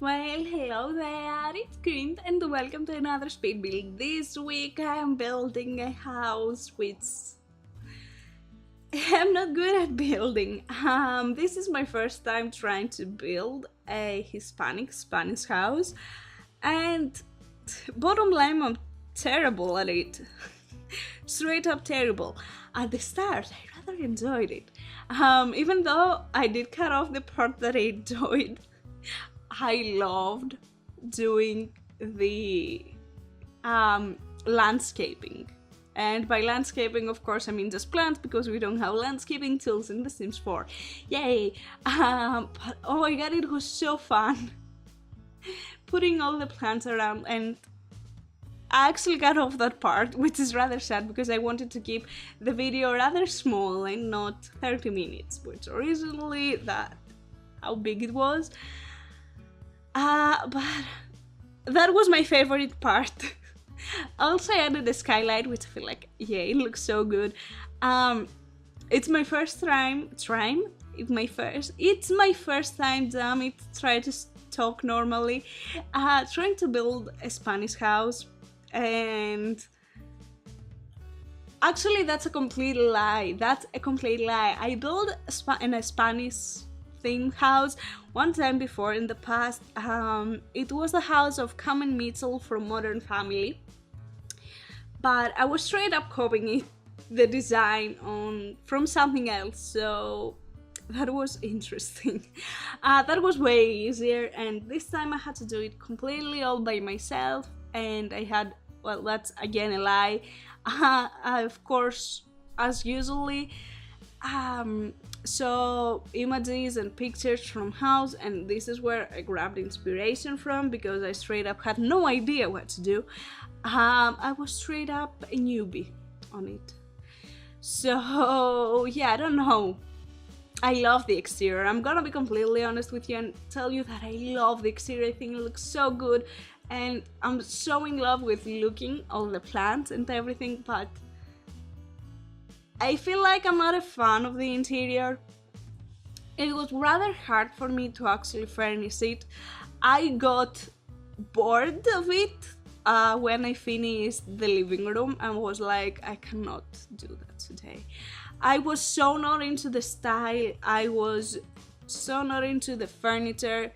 Well, hello there, it's Kriint and welcome to another speed build. This week I am building a house which I'm not good at building. This is my first time trying to build a Spanish house, and bottom line, I'm terrible at it. Straight up terrible. At the start, I rather enjoyed it. Even though I did cut off the part that I enjoyed, I loved doing the landscaping. And by landscaping, of course, I mean just plants, because we don't have landscaping tools in The Sims 4. Yay! But oh my god, it was so fun putting all the plants around, and I actually got off that part, which is rather sad because I wanted to keep the video rather small and not 30 minutes, which originally that how big it was. But that was my favorite part. Also, I added the skylight, which I feel like, yeah, it looks so good. It's my first time, it's my first time, damn it, try to talk normally, trying to build a Spanish house, and actually that's a complete lie. I built in a Spanish themed house one time before in the past. It was the house of Cam and Mitchell from Modern Family, but I was straight up copying the design from something else, so that was interesting. That was way easier, and this time I had to do it completely all by myself, and I had, well, that's again a lie. Of course, as usually, so images and pictures from house, and this is where I grabbed inspiration from, because I straight up had no idea what to do. I was straight up a newbie on it. So yeah, I don't know. I love the exterior. I'm gonna be completely honest with you and tell you that I love the exterior. I think it looks so good, and I'm so in love with looking all the plants and everything, but I feel like I'm not a fan of the interior. It was rather hard for me to actually furnish it. I got bored of it when I finished the living room and was like, I cannot do that today. I was so not into the style, I was so not into the furniture,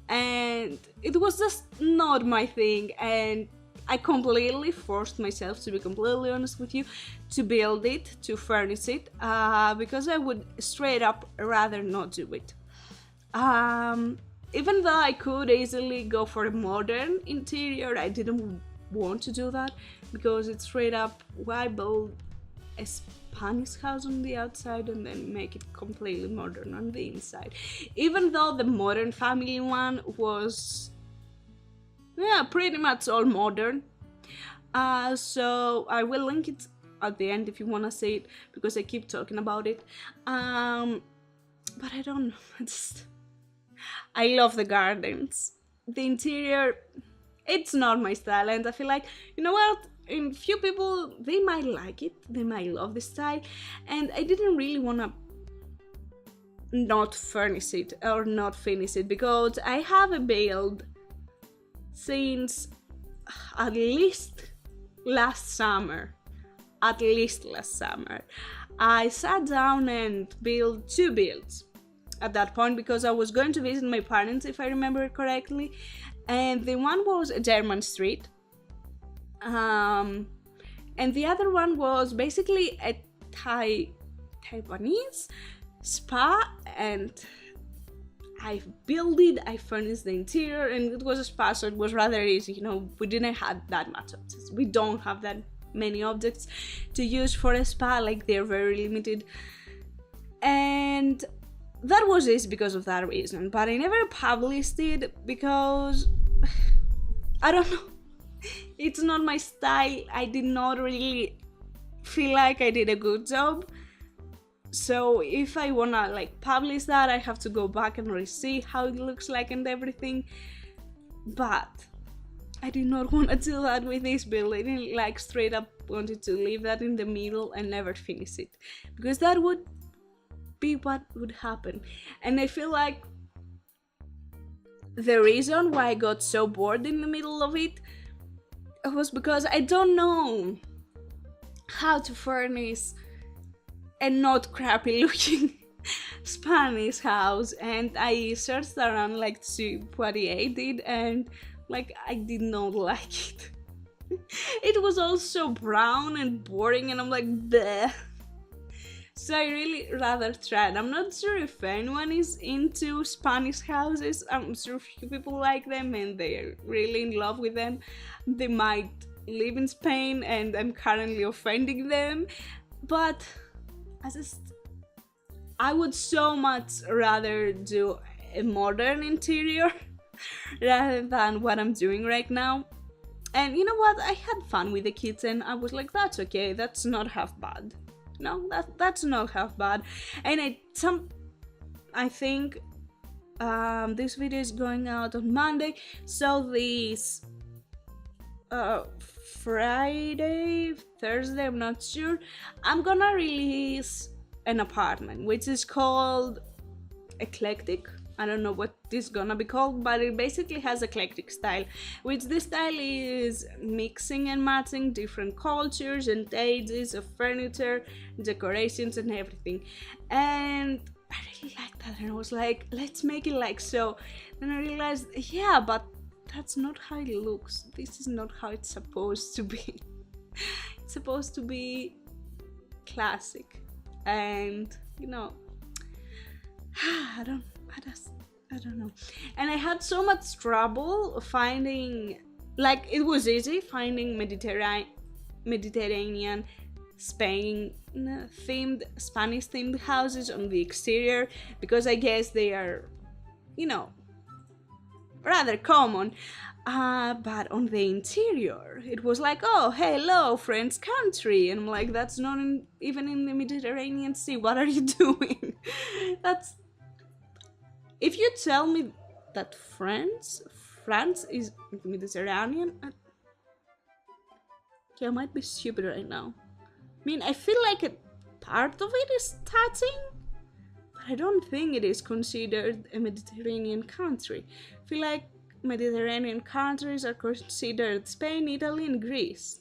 and it was just not my thing, and I completely forced myself, to be completely honest with you, to build it, to furnish it, because I would straight up rather not do it. Even though I could easily go for a modern interior, I didn't want to do that, because it's straight up, why build a Spanish house on the outside and then make it completely modern on the inside? Even though the Modern Family one was, yeah, pretty much all modern. So I will link it at the end if you want to see it, because I keep talking about it. But I don't know, I love the gardens. The interior, it's not my style, and I feel like, you know what, in few people, they might like it, they might love the style, and I didn't really want to not furnish it or not finish it, because I have a build since at least last summer. I sat down and built 2 builds at that point, because I was going to visit my parents, if I remember correctly, and the one was a German street, and the other one was basically a Taiwanese spa, and I built it, I furnished the interior, and it was a spa, so it was rather easy, you know, we didn't have that much objects. We don't have that many objects to use for a spa, like they're very limited, and that was easy because of that reason. But I never published it because, I don't know, it's not my style. I did not really feel like I did a good job. So if I wanna like publish that, I have to go back and re-see how it looks like and everything. But I did not want to do that with this build. I didn't like straight up wanted to leave that in the middle and never finish it, because that would be what would happen. And I feel like the reason why I got so bored in the middle of it was because I don't know how to furnish a not crappy looking Spanish house, and I searched around like to see what I did, and like I did not like it. It was all so brown and boring, and I'm like, bleh. So I really rather tried. I'm not sure if anyone is into Spanish houses. I'm sure a few people like them and they're really in love with them. They might live in Spain and I'm currently offending them. But I would so much rather do a modern interior rather than what I'm doing right now. And you know what? I had fun with the kitchen. I was like, that's okay. That's not half bad. No, that's not half bad. And I think this video is going out on Monday, so this Friday, Thursday, I'm not sure, I'm gonna release an apartment which is called Eclectic. I don't know what this is gonna be called, but it basically has eclectic style, which this style is mixing and matching different cultures and ages of furniture, decorations and everything. And I really liked that, and I was like, let's make it like so. Then I realized, yeah, but that's not how it looks. This is not how it's supposed to be. It's supposed to be classic, and you know, I don't know. And I had so much trouble finding, like, it was easy finding Mediterranean Spain themed, Spanish themed houses on the exterior, because I guess they are, you know, rather common. But on the interior, it was like, oh, hello, French country. And I'm like, that's not even in the Mediterranean Sea. What are you doing? If you tell me that France is Mediterranean, okay, I might be stupid right now. I mean, I feel like a part of it is touching, but I don't think it is considered a Mediterranean country. I feel like Mediterranean countries are considered Spain, Italy, and Greece.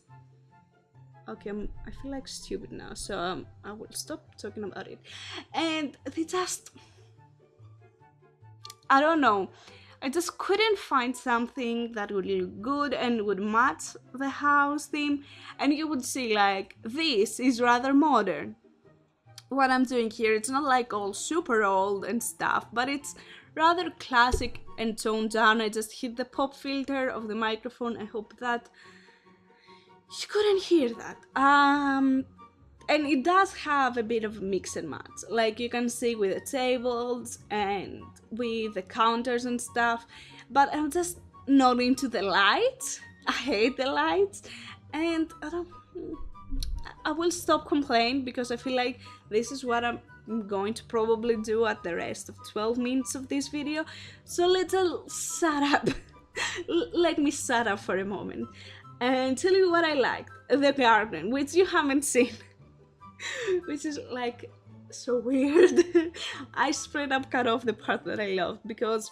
Okay, I feel like stupid now, so I will stop talking about it. And they just, I don't know, I just couldn't find something that would look good and would match the house theme, and you would see like, this is rather modern. What I'm doing here, it's not like all super old and stuff, but it's rather classic and toned down. I just hit the pop filter of the microphone. I hope that you couldn't hear that. And it does have a bit of mix and match, like you can see with the tables and with the counters and stuff, but I'm just not into the lights. I hate the lights, and I will stop complaining because I feel like this is what I'm going to probably do at the rest of 12 minutes of this video. So let's shut up. Let me shut up for a moment and tell you what I liked. The garden, which you haven't seen. Which is like so weird. I straight up cut off the part that I love because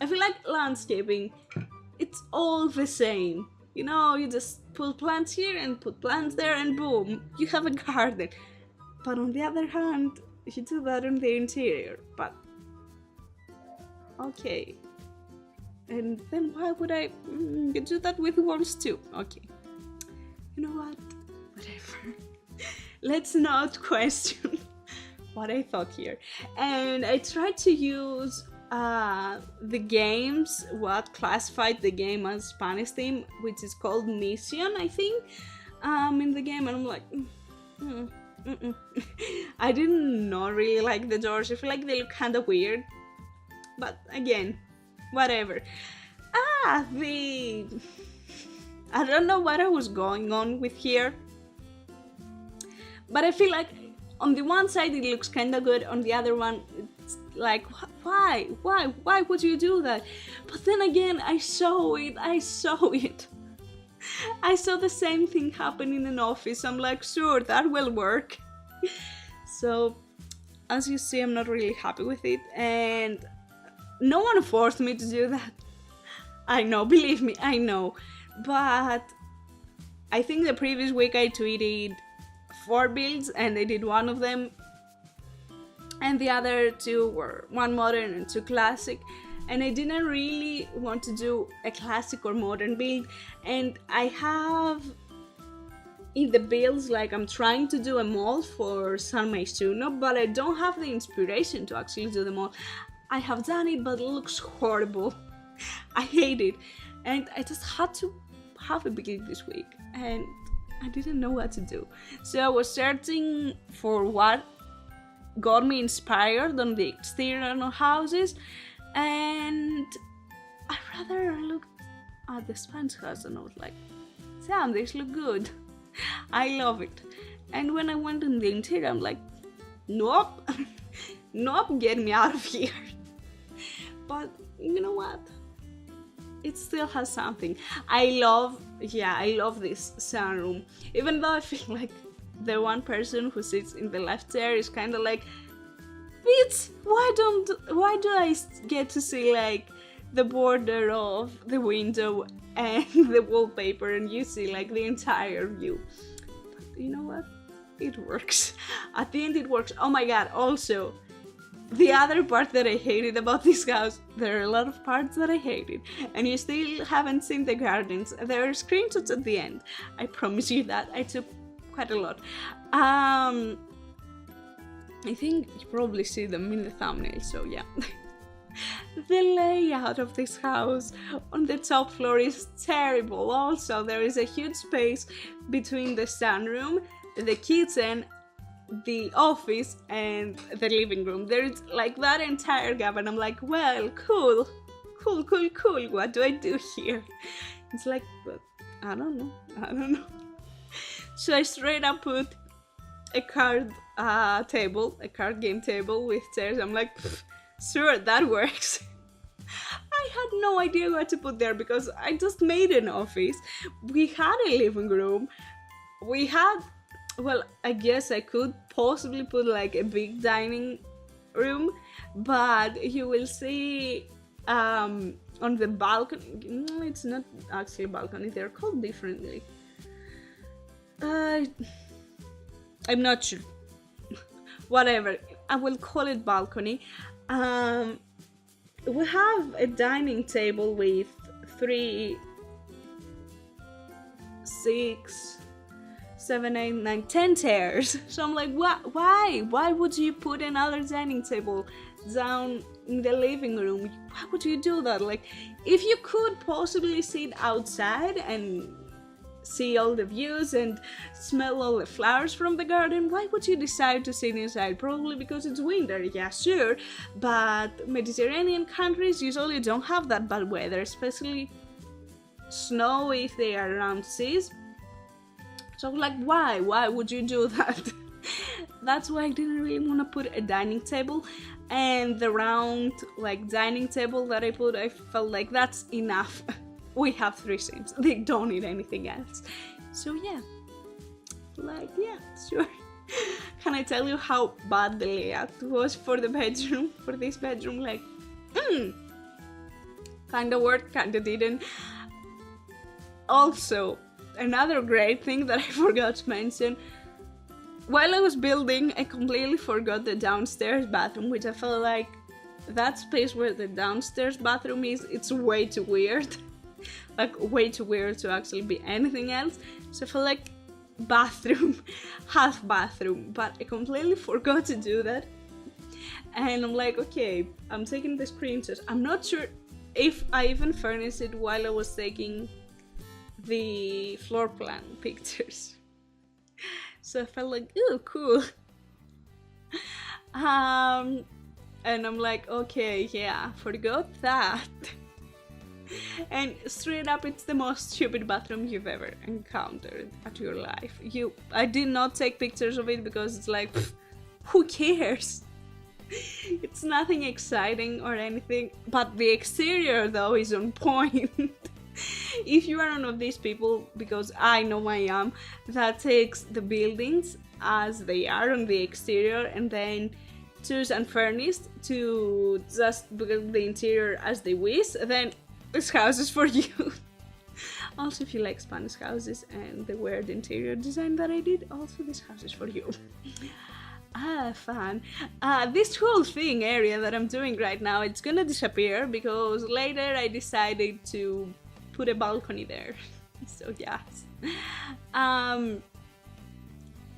I feel like landscaping, it's all the same. You know, you just put plants here and put plants there and boom, you have a garden. But on the other hand, you do that on the interior. But okay. And then why would I do that with walls too? Okay. You know what? Whatever. Let's not question what I thought here. And I tried to use the games, what classified the game as Spanish theme, which is called Mission, I think, in the game, and I'm like, I did not really like the doors. I feel like they look kind of weird, but again, whatever. I don't know what I was going on with here. But I feel like on the one side it looks kind of good, on the other one it's like, why would you do that? But then again, I saw it. I saw the same thing happen in an office. I'm like, sure, that will work. So as you see, I'm not really happy with it, and no one forced me to do that. I know, believe me, I know. But I think the previous week I tweeted 4 builds and I did one of them, and the other 2 were 1 modern and 2 classic, and I didn't really want to do a classic or modern build. And I have in the builds, like, I'm trying to do a mold for San Maisuno, but I don't have the inspiration to actually do the mold. I have done it, but it looks horrible. I hate it, and I just had to have a build this week, and I didn't know what to do. So I was searching for what got me inspired on the exterior of houses, and I rather looked at the Spanish house and I was like, damn, this look good. I love it. And when I went in the interior, I'm like, nope, nope, get me out of here. But you know what? It still has something. I love this sunroom. Even though I feel like the one person who sits in the left chair is kind of like, bitch, why do I get to see like the border of the window and the wallpaper, and you see like the entire view? But you know what? It works. At the end it works. Oh my god, also, the other part that I hated about this house, there are a lot of parts that I hated, and you still haven't seen the gardens. There are screenshots at the end. I promise you that. I took quite a lot. I think you probably see them in the thumbnail, so yeah. The layout of this house on the top floor is terrible. Also, there is a huge space between the sunroom, the kitchen, the office, and the living room. There's like that entire gap, and I'm like, well, cool. What do I do here? It's like, but I don't know. So I straight up put a card game table with chairs. I'm like, sure, that works. I had no idea what to put there because I just made an office. We had a living room. Well, I guess I could possibly put like a big dining room, but you will see on the balcony, no, it's not actually a balcony, they're called differently. I'm not sure. Whatever, I will call it balcony. We have a dining table with 3, 6, 7, 8, 9, 10 chairs. So I'm like, why? Why would you put another dining table down in the living room? Why would you do that? Like, if you could possibly sit outside and see all the views and smell all the flowers from the garden, why would you decide to sit inside? Probably because it's winter, yeah, sure, but Mediterranean countries usually don't have that bad weather, especially snow if they are around seas. So like, why would you do that? That's why I didn't really want to put a dining table, and the round like dining table that I put, I felt like that's enough. We have 3 sims, they don't need anything else. So yeah, like, yeah, sure. Can I tell you how bad the layout was for the bedroom, for this bedroom? Like, kinda worked, kinda didn't. Also, another great thing that I forgot to mention, while I was building, I completely forgot the downstairs bathroom, which I felt like that space where the downstairs bathroom is, it's way too weird. Like, way too weird to actually be anything else. So I felt like bathroom, half bathroom, but I completely forgot to do that. And I'm like, okay, I'm taking the screenshots. I'm not sure if I even furnished it while I was taking the floor plan pictures. So I felt like, ooh, cool. And I'm like, okay, yeah, forgot that. And straight up, it's the most stupid bathroom you've ever encountered at your life. I did not take pictures of it because it's like, who cares? It's nothing exciting or anything, but the exterior though is on point. If you are one of these people, because I know I am, that takes the buildings as they are on the exterior and then choose and furnished to just build the interior as they wish, then this house is for you. Also, if you like Spanish houses and the weird interior design that I did, also this house is for you. Fun. This whole thing area that I'm doing right now, it's gonna disappear because later I decided to put a balcony there. So yes.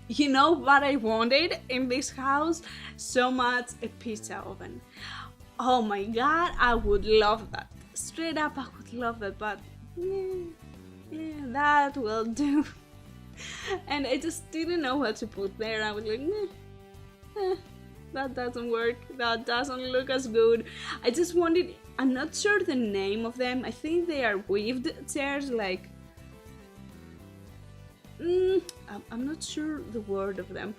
You know what I wanted in this house so much? A pizza oven. Oh my god, I would love that. Straight up, I would love that, but yeah, that will do. And I just didn't know what to put there. I was like, that doesn't work. That doesn't look as good. I just wanted, I'm not sure the name of them. I think they are weaved chairs, like, I'm not sure the word of them,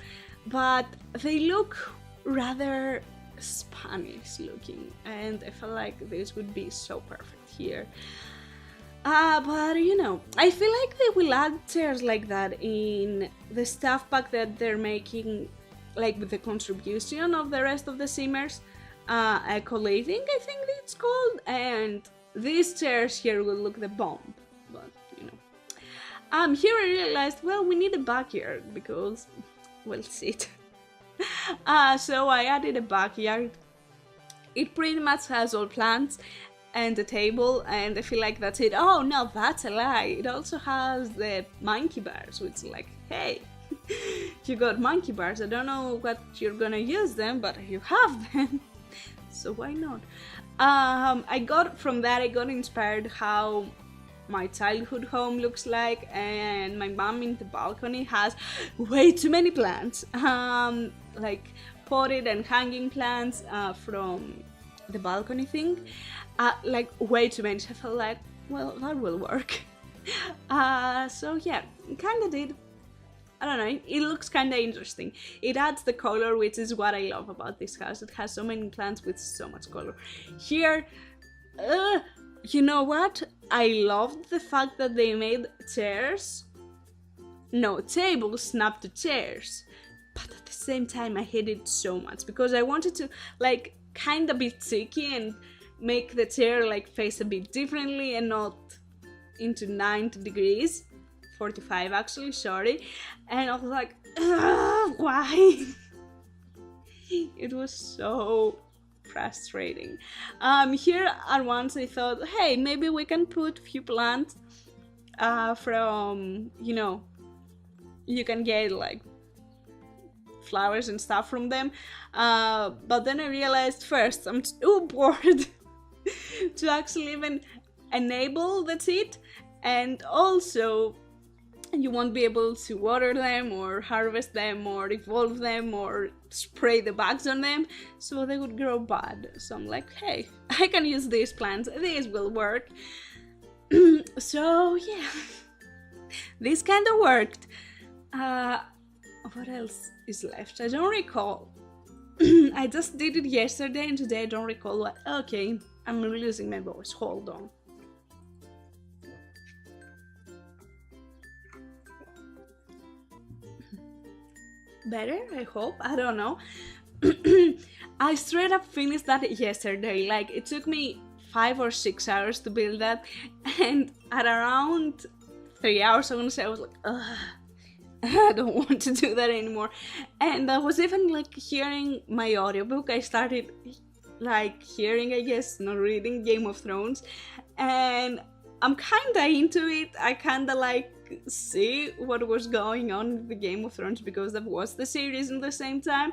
but they look rather Spanish looking, and I felt like this would be so perfect here. But you know, I feel like they will add chairs like that in the stuff pack that they're making, like with the contribution of the rest of the simmers. Collating, I think it's called, and these chairs here will look the bomb. But you know, here I realized, well, we need a backyard because, well, sit. So I added a backyard. It pretty much has all plants and a table, and I feel like that's it. Oh no, that's a lie. It also has the monkey bars, which is like, hey, you got monkey bars. I don't know what you're gonna use them, but you have them. So why not? I got inspired how my childhood home looks like, and my mom in the balcony has way too many plants, like potted and hanging plants from the balcony thing, like way too many. So I felt like, well, that will work. So yeah, kind of did. I don't know, it looks kind of interesting. It adds the color, which is what I love about this house. It has so many plants with so much color. Here, you know what? I loved the fact that they made tables snapped to chairs. But at the same time, I hated it so much because I wanted to, like, kind of be tricky and make the chair, like, face a bit differently and not into 90 degrees. 45 actually, sorry. And I was like, why? It was so frustrating. Here at once I thought, hey, maybe we can put a few plants from, you know, you can get like flowers and stuff from them. But then I realized first, I'm too bored to actually even enable the seed, and also you won't be able to water them or harvest them or evolve them or spray the bugs on them, so they would grow bad. So I'm like, hey, I can use these plants, these will work. So yeah, this kind of worked. What else is left? I don't recall. I just did it yesterday and today I don't recall what. Okay, I'm losing my voice, hold on. Better, I hope, I don't know. I straight up finished that yesterday. Like, it took me 5 or 6 hours to build that, and at around 3 hours, I want to say, I was like, ugh, I don't want to do that anymore. And I was even like hearing my audiobook. I started like hearing, I guess, not reading, Game of Thrones, and I'm kinda into it. I kinda like see what was going on with the Game of Thrones because I've watched the series at the same time,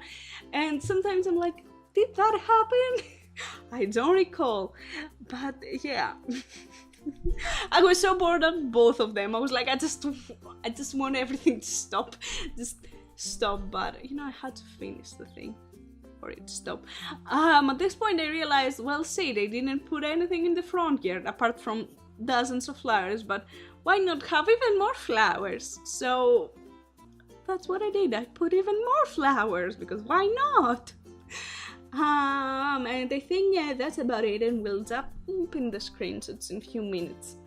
and sometimes I'm like, did that happen? I don't recall, but yeah. I was so bored of both of them. I was like, I just want everything to stop, just stop. But you know, I had to finish the thing for it to stop. At this point, I realized, well, see, they didn't put anything in the front yard apart from dozens of flowers, but why not have even more flowers? So that's what I did. I put even more flowers because why not? And I think, yeah, that's about it, and we'll jump in the screenshots in a few minutes.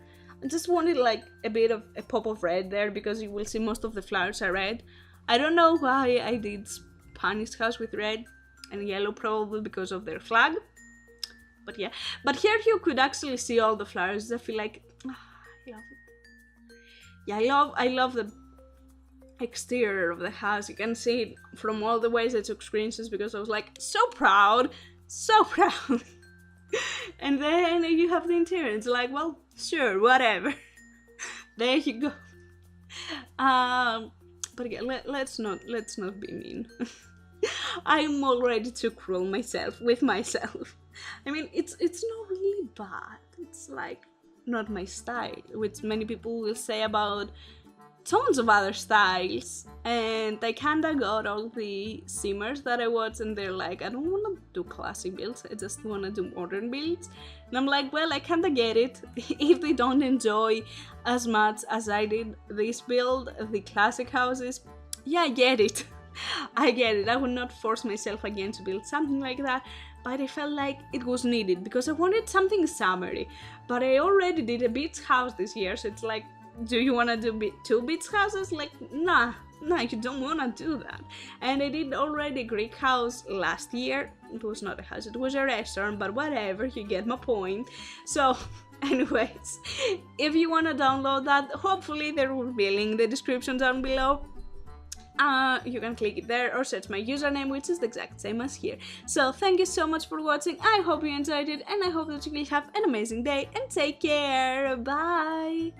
I just wanted like a bit of a pop of red there because you will see most of the flowers are red. I don't know why I did Spanish house with red. and yellow probably because of their flag. But yeah, but here you could actually see all the flowers. I feel like I love it. Yeah, I love the exterior of the house. You can see it from all the ways I took screenshots because I was like so proud, so proud. And then you have the interior. It's like, well, sure, whatever. There you go. But yeah, let's not be mean. I'm already too cruel with myself. I mean, it's not really bad. It's like not my style, which many people will say about tons of other styles. And I kinda got all the simmers that I watched, and they're like, I don't wanna do classic builds, I just wanna do modern builds. And I'm like, well, I kinda get it. If they don't enjoy as much as I did this build, the classic houses, yeah, I get it. I get it. I would not force myself again to build something like that, but I felt like it was needed because I wanted something summery. But I already did a beach house this year, so it's like, do you want to do 2 beach houses? Like, nah, you don't want to do that. And I did already a Greek house last year. It was not a house, it was a restaurant, but whatever, you get my point. So anyways, if you want to download that, hopefully there will be a link in the description down below. You can click it there or search my username, which is the exact same as here. So thank you so much for watching. I hope you enjoyed it, and I hope that you will have an amazing day, and take care. Bye.